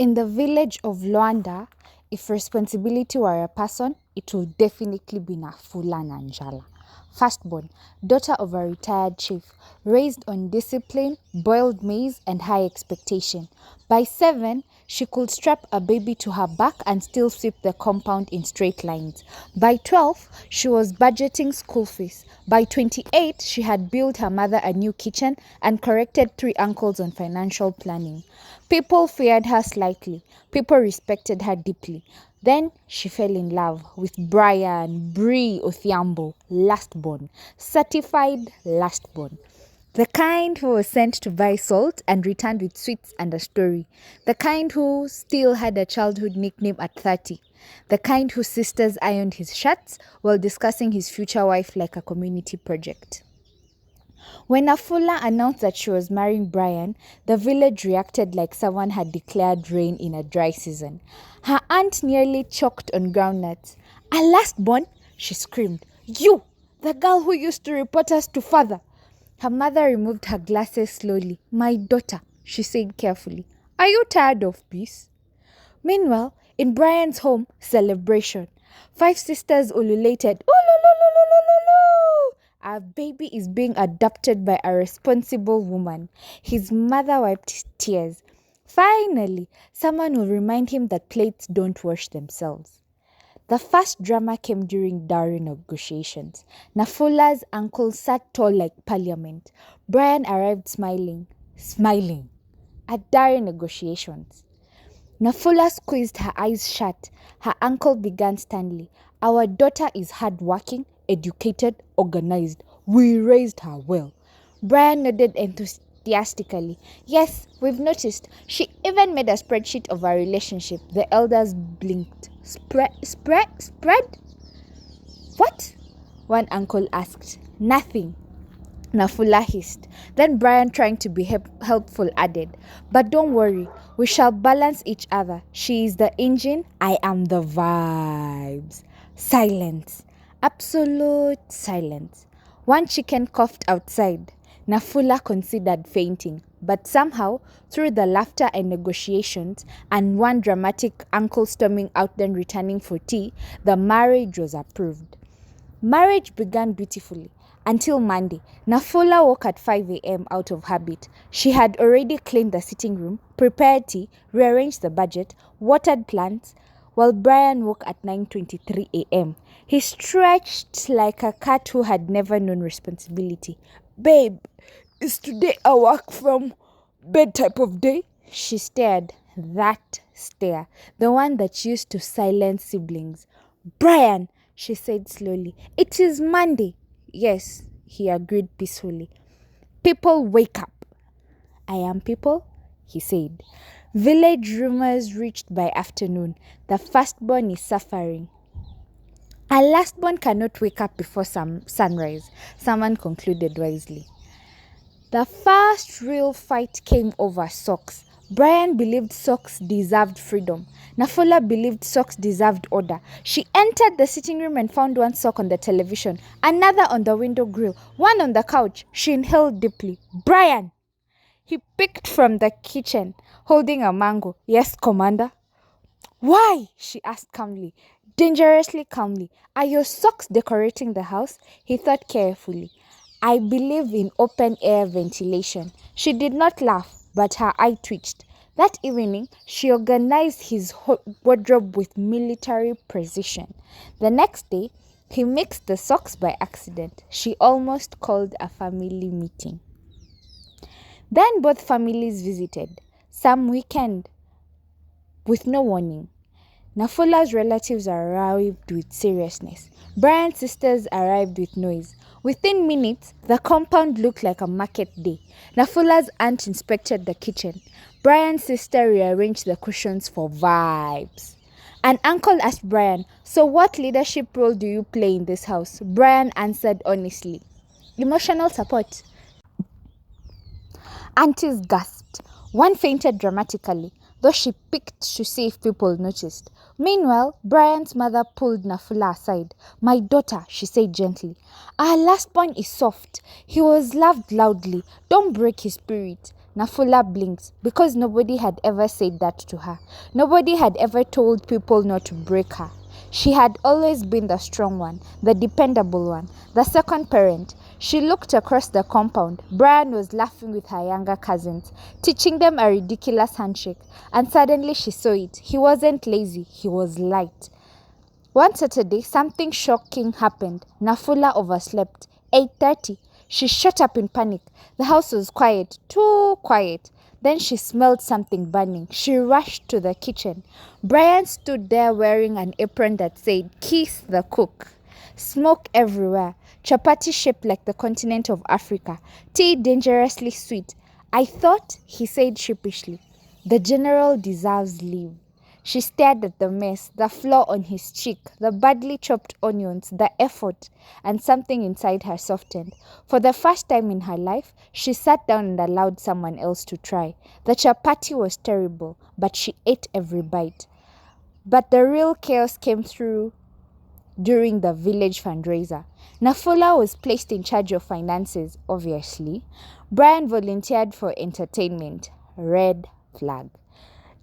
In the village of Lwanda, if responsibility were a person, it would definitely be Nafula Nanjala. Firstborn, daughter of a retired chief, raised on discipline, boiled maize, and high expectation. By 7, she could strap a baby to her back and still sweep the compound in straight lines. By 12, she was budgeting school fees. By 28, she had built her mother a new kitchen and corrected 3 uncles on financial planning. People feared her slightly. People respected her deeply. Then she fell in love with Brian Bree Othiambo, Lastborn, certified Lastborn. The kind who was sent to buy salt and returned with sweets and a story. The kind who still had a childhood nickname at 30. The kind whose sisters ironed his shirts while discussing his future wife like a community project. When Nafula announced that she was marrying Brian, the village reacted like someone had declared rain in a dry season. Her aunt nearly choked on groundnuts. "A lastborn?" she screamed. "You! The girl who used to report us to father!" Her mother removed her glasses slowly. "My daughter," she said carefully, "are you tired of peace?" Meanwhile, in Brian's home, celebration. 5 sisters ululated. "Ululululululu! Our baby is being adopted by a responsible woman." His mother wiped tears. Finally, someone will remind him that plates don't wash themselves. The first drama came during dowry negotiations. Nafula's uncle sat tall like parliament. Brian arrived smiling at dowry negotiations. Nafula squeezed her eyes shut. Her uncle began sternly. "Our daughter is hardworking, educated, organized. We raised her well." Brian nodded enthusiastically. "Yes, we've noticed. She even made a spreadsheet of our relationship." The elders blinked. Spread? What?" one uncle asked. "Nothing," Nafula hissed. Then Brian, trying to be helpful, added, "But don't worry, we shall balance each other. She is the engine, I am the vibes." Silence. Absolute silence. One chicken coughed outside. Nafula considered fainting, but somehow, through the laughter and negotiations, and one dramatic uncle storming out then returning for tea, the marriage was approved. Marriage began beautifully. Until Monday, Nafula woke at 5 a.m. out of habit. She had already cleaned the sitting room, prepared tea, rearranged the budget, watered plants, while Brian woke at 9:23 a.m. He stretched like a cat who had never known responsibility. "Babe, is today a work from bed type of day?" She stared. That stare, the one that used to silence siblings. "Brian," she said slowly, "it is Monday." "Yes," he agreed peacefully. "People wake up." "I am people," he said. Village rumors reached by afternoon. The firstborn is suffering. "A lastborn cannot wake up before sunrise," someone concluded wisely. The first real fight came over socks. Brian believed socks deserved freedom. Nafula believed socks deserved order. She entered the sitting room and found one sock on the television, another on the window grill, one on the couch. She inhaled deeply. "Brian!" He picked from the kitchen, holding a mango. "Yes, Commander." "Why?" she asked calmly, dangerously calmly. "Are your socks decorating the house?" He thought carefully. "I believe in open-air ventilation." She did not laugh, but her eye twitched. That evening, she organized his wardrobe with military precision. The next day, he mixed the socks by accident. She almost called a family meeting. Then both families visited, some weekend, with no warning. Nafula's relatives arrived with seriousness. Brian's sisters arrived with noise. Within minutes, the compound looked like a market day. Nafula's aunt inspected the kitchen. Brian's sister rearranged the cushions for vibes. An uncle asked Brian, "So what leadership role do you play in this house?" Brian answered honestly, "Emotional support." Aunties gasped. One fainted dramatically, though she picked to see if people noticed. Meanwhile, Brian's mother pulled Nafula aside. "My daughter," she said gently, "our lastborn is soft. He was loved loudly. Don't break his spirit." Nafula blinked because nobody had ever said that to her. Nobody had ever told people not to break her. She had always been the strong one, the dependable one, the second parent. She looked across the compound. Brian was laughing with her younger cousins, teaching them a ridiculous handshake. And suddenly she saw it. He wasn't lazy, he was light. One Saturday, something shocking happened. Nafula overslept. 8:30. She shut up in panic. The house was quiet, too quiet. Then she smelled something burning. She rushed to the kitchen. Brian stood there wearing an apron that said, "Kiss the cook." Smoke everywhere. Chapati shaped like the continent of Africa. Tea dangerously sweet. "I thought," he said sheepishly, "the general deserves leave." She stared at the mess, the flaw on his cheek, the badly chopped onions, the effort, and something inside her softened. For the first time in her life, she sat down and allowed someone else to try. The chapati was terrible, but she ate every bite. But the real chaos came through during the village fundraiser. Nafula was placed in charge of finances, obviously. Brian volunteered for entertainment. Red flag.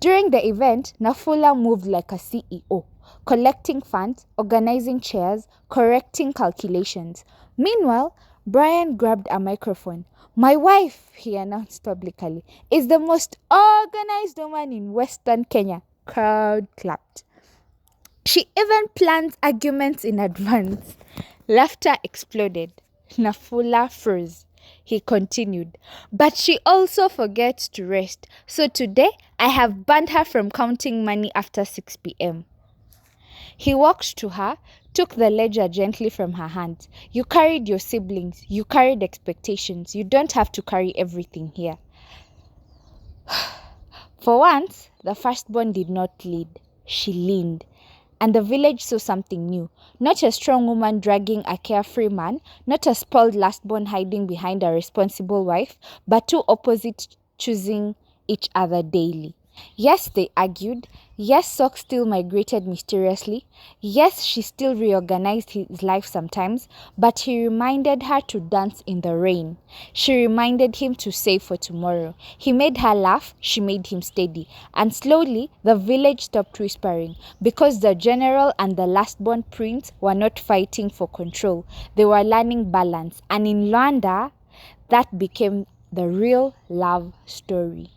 During the event, Nafula moved like a CEO, collecting funds, organizing chairs, correcting calculations. Meanwhile, Brian grabbed a microphone. "My wife," he announced publicly, "is the most organized woman in Western Kenya." Crowd clapped. "She even plans arguments in advance." Laughter exploded. Nafula froze. He continued, "But she also forgets to rest. So today, I have banned her from counting money after 6 p.m. He walked to her, took the ledger gently from her hand. "You carried your siblings. You carried expectations. You don't have to carry everything here." For once, the firstborn did not lead. She leaned. And the village saw something new. Not a strong woman dragging a carefree man, not a spoiled lastborn hiding behind a responsible wife, but two opposites choosing each other daily. Yes, they argued. Yes, Sock still migrated mysteriously. Yes, she still reorganized his life sometimes, but he reminded her to dance in the rain. She reminded him to save for tomorrow. He made her laugh, she made him steady. And slowly, the village stopped whispering, because the general and the lastborn prince were not fighting for control. They were learning balance. And in Lwanda, that became the real love story.